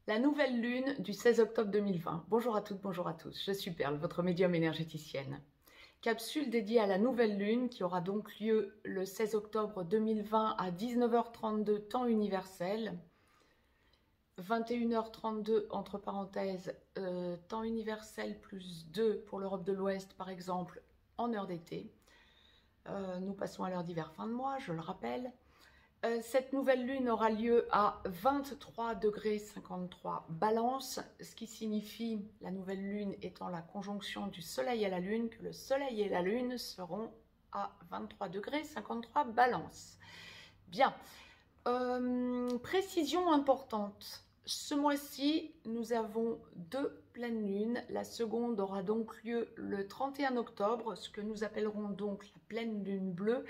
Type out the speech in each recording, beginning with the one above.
La nouvelle lune du 16 octobre 2020. Bonjour à toutes, bonjour à tous. Je suis Perle, votre médium énergéticienne. Capsule dédiée à la nouvelle lune qui aura donc lieu le 16 octobre 2020 à 19h32 temps universel. 21h32 entre parenthèses temps universel plus 2 pour l'Europe de l'Ouest par exemple en heure d'été. Nous passons à l'heure d'hiver fin de mois, je le rappelle. Cette nouvelle lune aura lieu à 23 degrés 53 Balance, ce qui signifie, la nouvelle lune étant la conjonction du soleil à la lune, que le soleil et la lune seront à 23 degrés 53 Balance. Bien, précision importante. Ce mois-ci, nous avons deux pleines lunes. La seconde aura donc lieu le 31 octobre, ce que nous appellerons donc la pleine lune bleue,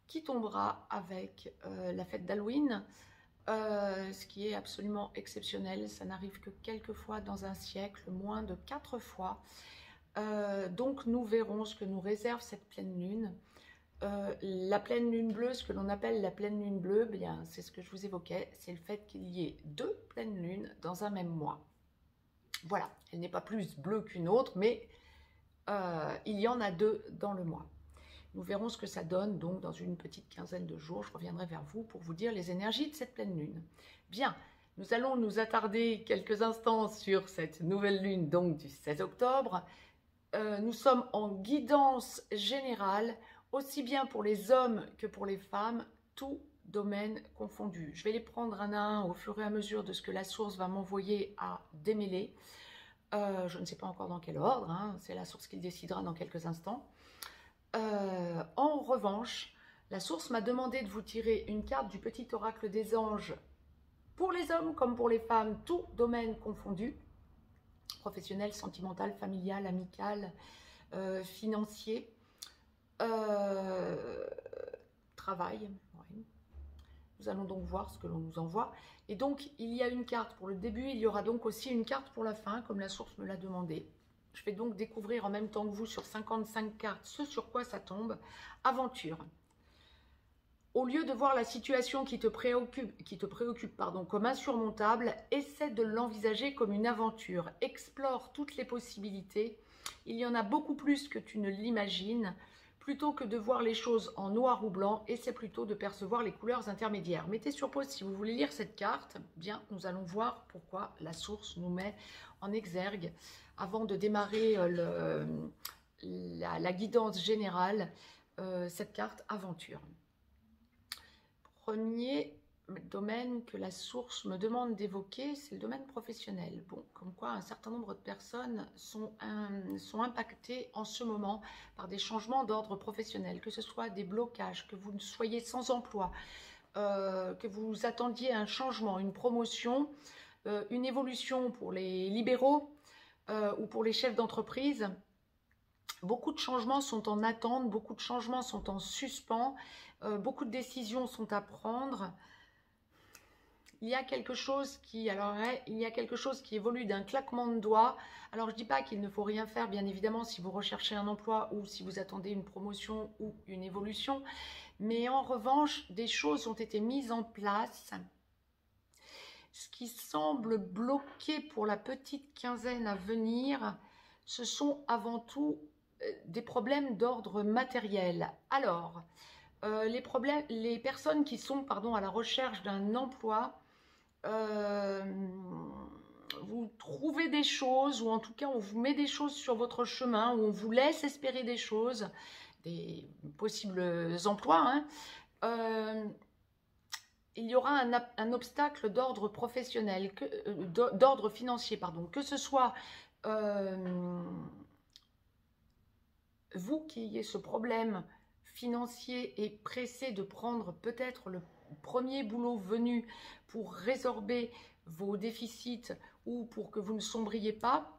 qui tombera avec la fête d'Halloween, ce qui est absolument exceptionnel. Ça n'arrive que quelques fois dans un siècle, moins de 4 fois. Donc nous verrons ce que nous réserve cette pleine lune. La pleine lune bleue, ce que l'on appelle la pleine lune bleue, bien, c'est ce que je vous évoquais, c'est le fait qu'il y ait deux pleines lunes dans un même mois. Voilà, elle n'est pas plus bleue qu'une autre, mais il y en a deux dans le mois. Nous verrons ce que ça donne donc dans une petite quinzaine de jours. Je reviendrai vers vous pour vous dire les énergies de cette pleine lune. Bien, nous allons nous attarder quelques instants sur cette nouvelle lune donc du 16 octobre. Nous sommes en guidance générale, aussi bien pour les hommes que pour les femmes, tout domaine confondu. Je vais les prendre un à un au fur et à mesure de ce que la source va m'envoyer à démêler. Je ne sais pas encore dans quel ordre, hein, c'est la source qui le décidera dans quelques instants. En revanche, la source m'a demandé de vous tirer une carte du petit oracle des anges pour les hommes comme pour les femmes, tout domaine confondu, professionnel, sentimental, familial, amical, financier, travail. Ouais. Nous allons donc voir ce que l'on nous envoie. Et donc, il y a une carte pour le début, il y aura donc aussi une carte pour la fin, comme la source me l'a demandé. Je vais donc découvrir en même temps que vous sur 55 cartes ce sur quoi ça tombe. Aventure. Au lieu de voir la situation qui te préoccupe comme insurmontable, essaie de l'envisager comme une aventure. Explore toutes les possibilités. Il y en a beaucoup plus que tu ne l'imagines. Plutôt que de voir les choses en noir ou blanc, essaie plutôt de percevoir les couleurs intermédiaires. Mettez sur pause si vous voulez lire cette carte. Bien, nous allons voir pourquoi la source nous met en exergue avant de démarrer la guidance générale, cette carte aventure. Premier domaine que la source me demande d'évoquer, c'est le domaine professionnel. Bon, comme quoi un certain nombre de personnes sont impactées en ce moment par des changements d'ordre professionnel, que ce soit des blocages, que vous soyez sans emploi, que vous attendiez un changement, une promotion, une évolution pour les libéraux ou pour les chefs d'entreprise. Beaucoup de changements sont en attente, beaucoup de changements sont en suspens, beaucoup de décisions sont à prendre. Il y a quelque chose qui évolue d'un claquement de doigts. Alors je ne dis pas qu'il ne faut rien faire, bien évidemment, si vous recherchez un emploi ou si vous attendez une promotion ou une évolution. Mais en revanche, des choses ont été mises en place. Ce qui semble bloquer pour la petite quinzaine à venir, ce sont avant tout des problèmes d'ordre matériel. Alors, les personnes qui sont à la recherche d'un emploi, vous trouvez des choses, ou en tout cas on vous met des choses sur votre chemin, ou on vous laisse espérer des choses, des possibles emplois, hein. Il y aura un obstacle d'ordre professionnel, d'ordre financier, pardon, que ce soit vous qui ayez ce problème financier et pressé de prendre peut-être le premier boulot venu pour résorber vos déficits ou pour que vous ne sombriez pas,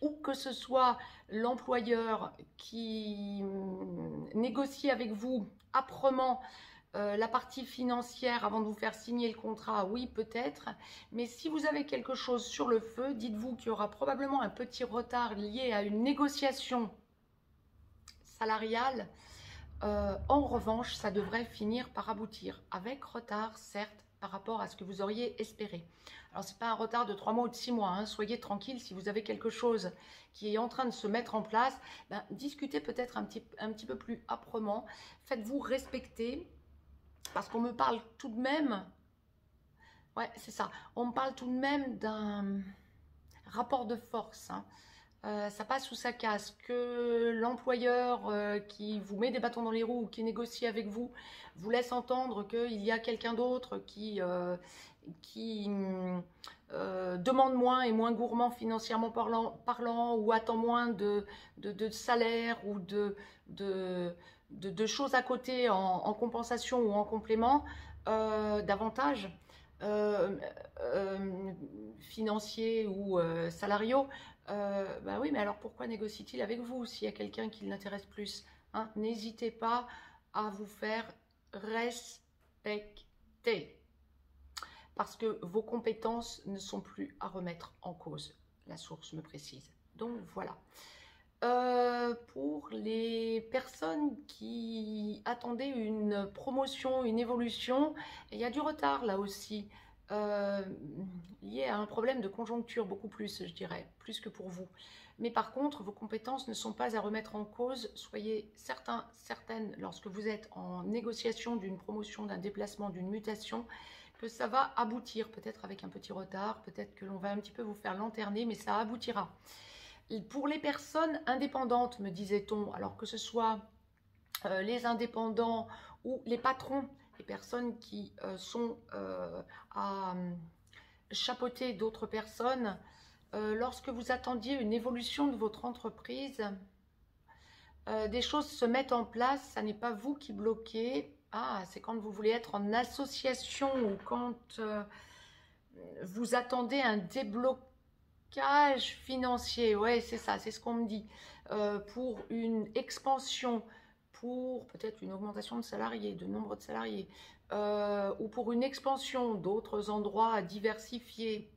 ou que ce soit l'employeur qui négocie avec vous âprement la partie financière avant de vous faire signer le contrat, oui peut-être, mais si vous avez quelque chose sur le feu, dites-vous qu'il y aura probablement un petit retard lié à une négociation salariale. En revanche, ça devrait finir par aboutir, avec retard certes, par rapport à ce que vous auriez espéré. Alors, ce n'est pas un retard de 3 mois ou de 6 mois, hein. Soyez tranquille, si vous avez quelque chose qui est en train de se mettre en place, ben, discutez peut-être un petit peu plus âprement, faites-vous respecter, parce qu'on me parle tout de même, ouais, c'est ça, on me parle tout de même d'un rapport de force, hein. Ça passe ou ça casse, que l'employeur qui vous met des bâtons dans les roues ou qui négocie avec vous, vous laisse entendre qu'il y a quelqu'un d'autre qui demande moins et moins gourmand financièrement parlant ou attend moins de salaire ou de choses à côté en compensation ou en complément, d'avantages financiers ou salariaux. Bah oui, mais alors pourquoi négocie-t-il avec vous s'il y a quelqu'un qui l'intéresse plus, hein? N'hésitez pas à vous faire respecter, parce que vos compétences ne sont plus à remettre en cause. La source me précise. Donc voilà. Pour les personnes qui attendaient une promotion, une évolution, il y a du retard là aussi. Lié à un problème de conjoncture, beaucoup plus, je dirais, plus que pour vous. Mais par contre, vos compétences ne sont pas à remettre en cause. Soyez certaines, lorsque vous êtes en négociation d'une promotion, d'un déplacement, d'une mutation, que ça va aboutir, peut-être avec un petit retard, peut-être que l'on va un petit peu vous faire lanterner, mais ça aboutira. Pour les personnes indépendantes, me disait-on, alors que ce soit les indépendants ou les patrons, les personnes qui sont à chapeauter d'autres personnes, lorsque vous attendiez une évolution de votre entreprise, des choses se mettent en place, ça n'est pas vous qui bloquez. Ah, c'est quand vous voulez être en association ou quand vous attendez un déblocage financier. Ouais, c'est ça, c'est ce qu'on me dit. Pour une expansion, pour peut-être une augmentation de salariés, de nombre de salariés, ou pour une expansion d'autres endroits à diversifier,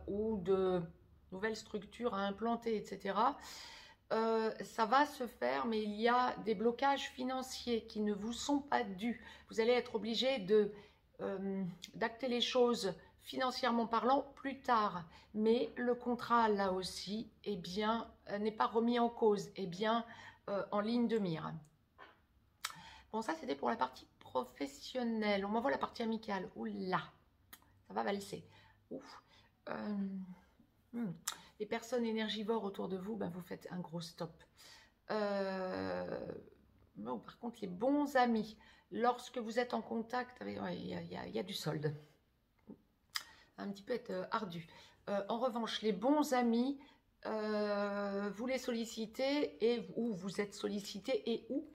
ou de nouvelles structures à implanter, etc. Ça va se faire, mais il y a des blocages financiers qui ne vous sont pas dus. Vous allez être obligé d'acter les choses financièrement parlant plus tard, mais le contrat là aussi n'est pas remis en cause, est bien en ligne de mire. Bon, ça c'était pour la partie professionnelle. On m'envoie la partie amicale. Oula, ça va valser. Ouf. Les personnes énergivores autour de vous, ben, vous faites un gros stop. Bon, par contre, les bons amis, lorsque vous êtes en contact avec... Ouais, il y a du solde. Un petit peu être ardu. En revanche, les bons amis, vous les sollicitez ou vous êtes sollicité et où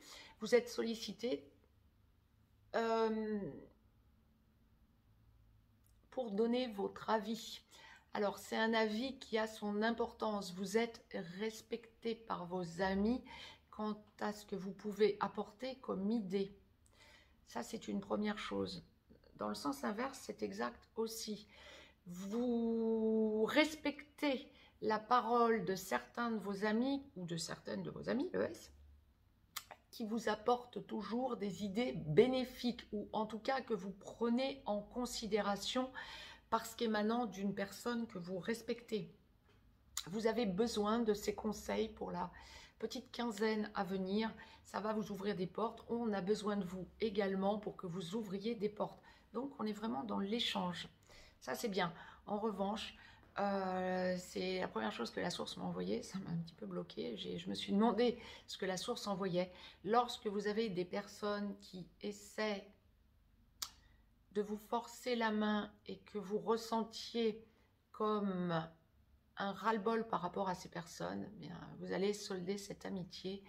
vous êtes sollicité pour donner votre avis. Alors, c'est un avis qui a son importance. Vous êtes respecté par vos amis quant à ce que vous pouvez apporter comme idée. Ça, c'est une première chose. Dans le sens inverse, c'est exact aussi. Vous respectez la parole de certains de vos amis ou de certaines de vos amis, ES, qui vous apportent toujours des idées bénéfiques ou en tout cas que vous prenez en considération parce qu'émanant d'une personne que vous respectez. Vous avez besoin de ces conseils pour la petite quinzaine à venir. Ça va vous ouvrir des portes. On a besoin de vous également pour que vous ouvriez des portes. Donc, on est vraiment dans l'échange. Ça, c'est bien. En revanche, c'est la première chose que la source m'a envoyée. Ça m'a un petit peu bloqué. Je me suis demandé ce que la source envoyait. Lorsque vous avez des personnes qui essaient de vous forcer la main et que vous ressentiez comme un ras-le-bol par rapport à ces personnes, eh bien, vous allez solder cette amitié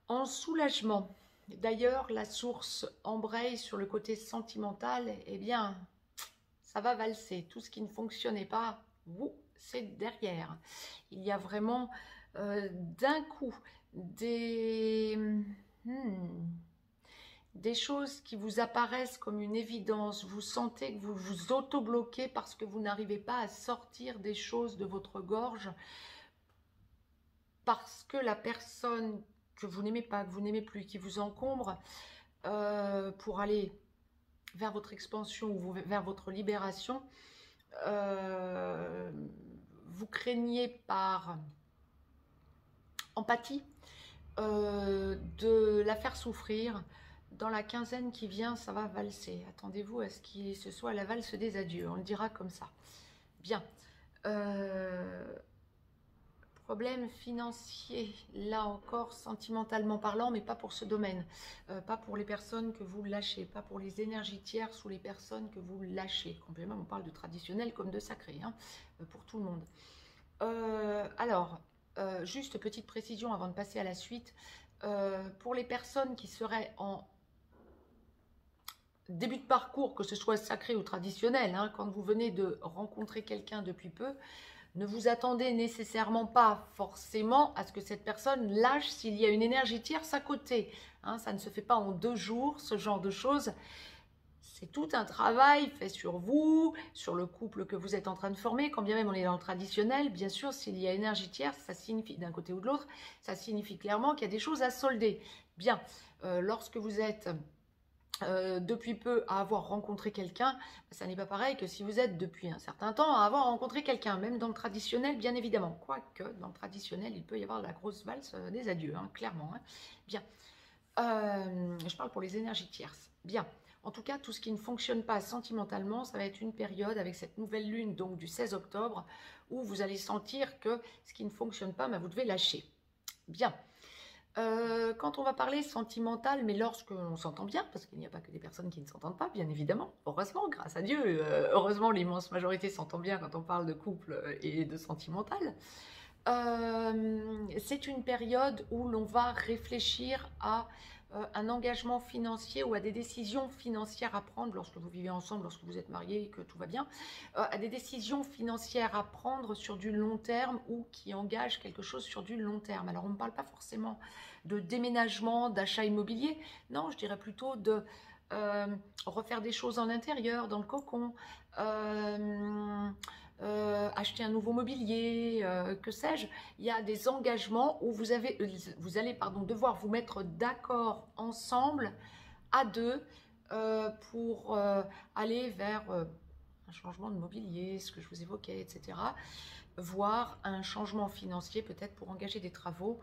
en soulagement. D'ailleurs, la source embraye sur le côté sentimental, eh bien, ça va valser. Tout ce qui ne fonctionnait pas, c'est derrière. Il y a vraiment d'un coup des choses qui vous apparaissent comme une évidence. Vous sentez que vous vous auto-bloquez parce que vous n'arrivez pas à sortir des choses de votre gorge, parce que la personne que vous n'aimez pas, que vous n'aimez plus, qui vous encombre, pour aller vers votre expansion ou vers votre libération, vous craignez par empathie de la faire souffrir. Dans la quinzaine qui vient, ça va valser. Attendez-vous à ce que ce soit la valse des adieux, on le dira comme ça. Bien. Problème financier, là encore sentimentalement parlant, mais pas pour ce domaine, pas pour les personnes que vous lâchez, pas pour les énergies tierces ou les personnes que vous lâchez. Complètement, on parle de traditionnel comme de sacré, hein, pour tout le monde. Alors, juste petite précision avant de passer à la suite, pour les personnes qui seraient en début de parcours, que ce soit sacré ou traditionnel, hein, quand vous venez de rencontrer quelqu'un depuis peu, ne vous attendez nécessairement pas forcément à ce que cette personne lâche s'il y a une énergie tierce à côté. Hein, ça ne se fait pas en 2 jours, ce genre de choses. C'est tout un travail fait sur vous, sur le couple que vous êtes en train de former. Quand bien même on est dans le traditionnel, bien sûr, s'il y a énergie tierce, ça signifie d'un côté ou de l'autre, ça signifie clairement qu'il y a des choses à solder. Bien, lorsque vous êtes depuis peu à avoir rencontré quelqu'un, ça n'est pas pareil que si vous êtes depuis un certain temps à avoir rencontré quelqu'un, même dans le traditionnel, bien évidemment. Quoique, dans le traditionnel, il peut y avoir la grosse valse des adieux, hein, clairement. Hein. Bien. Je parle pour les énergies tierces. Bien. En tout cas, tout ce qui ne fonctionne pas sentimentalement, ça va être une période avec cette nouvelle lune, donc du 16 octobre, où vous allez sentir que ce qui ne fonctionne pas, vous devez lâcher. Bien. Quand on va parler sentimental, mais lorsque on s'entend bien, parce qu'il n'y a pas que des personnes qui ne s'entendent pas, bien évidemment, heureusement, grâce à Dieu, heureusement l'immense majorité s'entend bien quand on parle de couple et de sentimental. C'est une période où l'on va réfléchir à un engagement financier ou à des décisions financières à prendre lorsque vous vivez ensemble, lorsque vous êtes mariés et que tout va bien, à des décisions financières à prendre sur du long terme ou qui engagent quelque chose sur du long terme. Alors on ne parle pas forcément de déménagement, d'achat immobilier, non, je dirais plutôt de refaire des choses en intérieur, dans le cocon, acheter un nouveau mobilier, que sais-je. Il y a des engagements où vous allez devoir vous mettre d'accord ensemble à deux pour aller vers un changement de mobilier, ce que je vous évoquais, etc. Voire un changement financier peut-être pour engager des travaux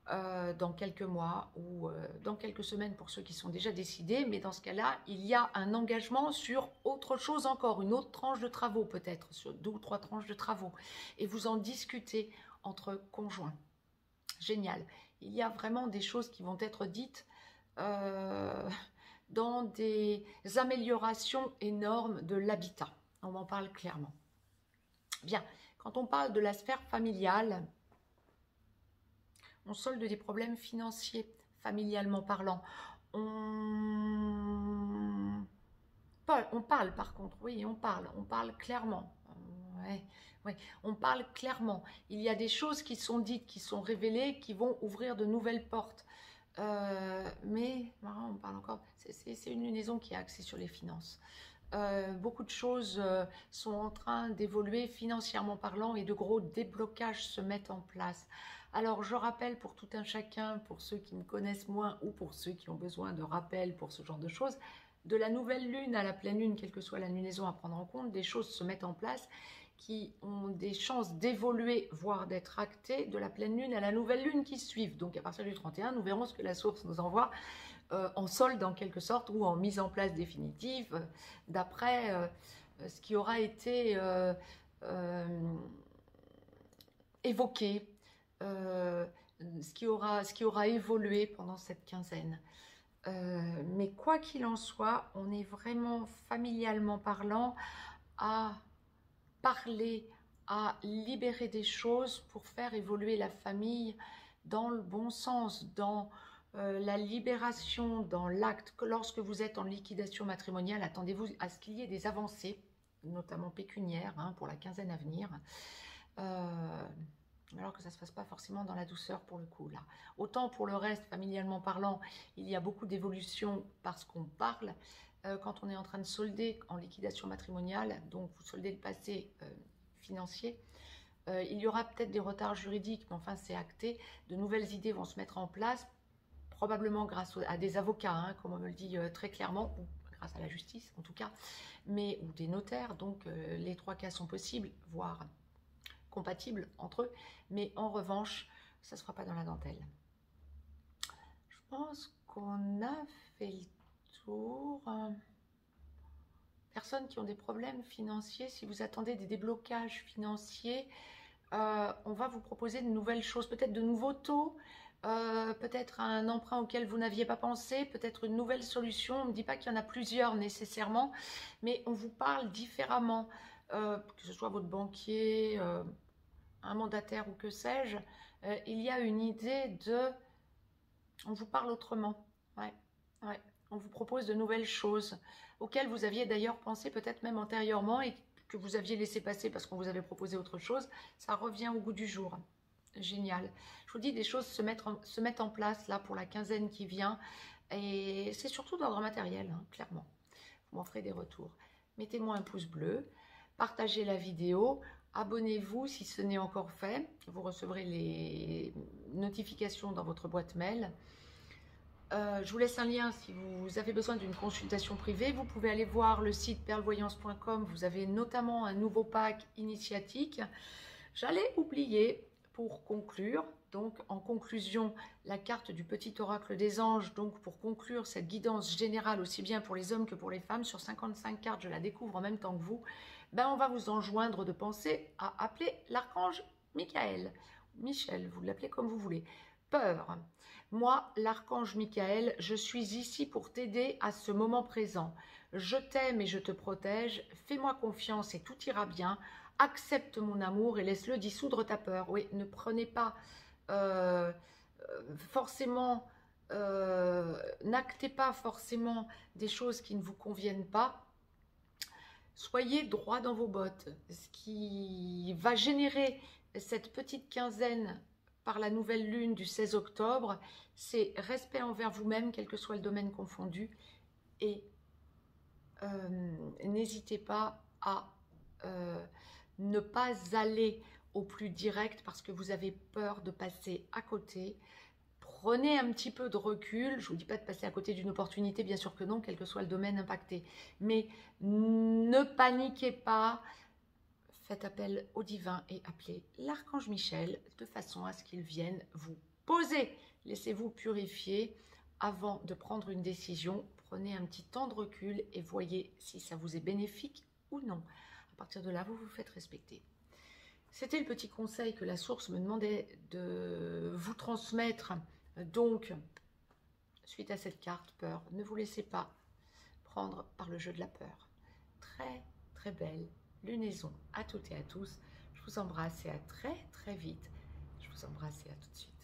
dans quelques mois ou dans quelques semaines pour ceux qui sont déjà décidés, mais dans ce cas-là, il y a un engagement sur autre chose encore, une autre tranche de travaux peut-être, sur 2 ou 3 tranches de travaux, et vous en discutez entre conjoints. Génial. Il y a vraiment des choses qui vont être dites dans des améliorations énormes de l'habitat. On en parle clairement. Bien, quand on parle de la sphère familiale, on solde des problèmes financiers, familialement parlant. On parle par contre, oui, on parle clairement. Ouais, on parle clairement. Il y a des choses qui sont dites, qui sont révélées, qui vont ouvrir de nouvelles portes. Mais on parle encore, c'est une lunaison qui est axée sur les finances. Beaucoup de choses sont en train d'évoluer financièrement parlant et de gros déblocages se mettent en place. Alors je rappelle pour tout un chacun, pour ceux qui me connaissent moins ou pour ceux qui ont besoin de rappel pour ce genre de choses, de la nouvelle lune à la pleine lune, quelle que soit la lunaison à prendre en compte, des choses se mettent en place qui ont des chances d'évoluer, voire d'être actées de la pleine lune à la nouvelle lune qui suivent. Donc à partir du 31, nous verrons ce que la source nous envoie en solde en quelque sorte ou en mise en place définitive d'après ce qui aura été évoqué, ce qui aura évolué pendant cette quinzaine. Mais quoi qu'il en soit, on est vraiment familialement parlant à parler, à libérer des choses pour faire évoluer la famille dans le bon sens, dans la libération, dans l'acte. Lorsque vous êtes en liquidation matrimoniale, attendez-vous à ce qu'il y ait des avancées, notamment pécuniaires, pour la quinzaine à venir. Alors que ça ne se passe pas forcément dans la douceur pour le coup là. Autant pour le reste, familialement parlant, il y a beaucoup d'évolution parce qu'on parle. Quand on est en train de solder en liquidation matrimoniale, donc vous soldez le passé financier, il y aura peut-être des retards juridiques, mais enfin c'est acté. De nouvelles idées vont se mettre en place, probablement grâce à des avocats, comme on me le dit très clairement, ou grâce à la justice en tout cas, mais ou des notaires, donc les 3 cas sont possibles, voire compatibles entre eux, mais en revanche, ça ne se fera pas dans la dentelle. Je pense qu'on a fait le tour. Personnes qui ont des problèmes financiers, si vous attendez des déblocages financiers, on va vous proposer de nouvelles choses, peut-être de nouveaux taux, peut-être un emprunt auquel vous n'aviez pas pensé, peut-être une nouvelle solution. On ne dit pas qu'il y en a plusieurs nécessairement, mais on vous parle différemment, que ce soit votre banquier, un mandataire ou que sais-je. Il y a une idée de... On vous parle autrement. Ouais, ouais. On vous propose de nouvelles choses auxquelles vous aviez d'ailleurs pensé peut-être même antérieurement et que vous aviez laissé passer parce qu'on vous avait proposé autre chose. Ça revient au goût du jour. Génial. Je vous dis, des choses se mettent en place là pour la quinzaine qui vient. Et c'est surtout d'ordre matériel, hein, clairement. Vous m'en ferez des retours. Mettez-moi un pouce bleu, partagez la vidéo, abonnez-vous si ce n'est encore fait. Vous recevrez les notifications dans votre boîte mail. Je vous laisse un lien si vous avez besoin d'une consultation privée. Vous pouvez aller voir le site perlevoyance.com. Vous avez notamment un nouveau pack initiatique. J'allais oublier pour conclure. Donc, en conclusion, la carte du petit oracle des anges. Donc, pour conclure cette guidance générale, aussi bien pour les hommes que pour les femmes, sur 55 cartes, je la découvre en même temps que vous. Ben, on va vous enjoindre de penser à appeler l'archange Michael. Michel, vous l'appelez comme vous voulez. Peur. Moi, l'archange Michael, je suis ici pour t'aider à ce moment présent. Je t'aime et je te protège. Fais-moi confiance et tout ira bien. Accepte mon amour et laisse-le dissoudre ta peur. Oui, ne prenez pas forcément, n'actez pas forcément des choses qui ne vous conviennent pas. Soyez droit dans vos bottes. Ce qui va générer cette petite quinzaine par la nouvelle lune du 16 octobre, c'est respect envers vous-même, quel que soit le domaine confondu. Et n'hésitez pas à ne pas aller au plus direct parce que vous avez peur de passer à côté. Prenez un petit peu de recul. Je ne vous dis pas de passer à côté d'une opportunité, bien sûr que non, quel que soit le domaine impacté. Mais ne paniquez pas. Faites appel au divin et appelez l'archange Michel de façon à ce qu'il vienne vous poser. Laissez-vous purifier avant de prendre une décision. Prenez un petit temps de recul et voyez si ça vous est bénéfique ou non. À partir de là, vous vous faites respecter. C'était le petit conseil que la source me demandait de vous transmettre. Donc, suite à cette carte peur, ne vous laissez pas prendre par le jeu de la peur. Très, très belle lunaison à toutes et à tous. Je vous embrasse et à très, très vite. Je vous embrasse et à tout de suite.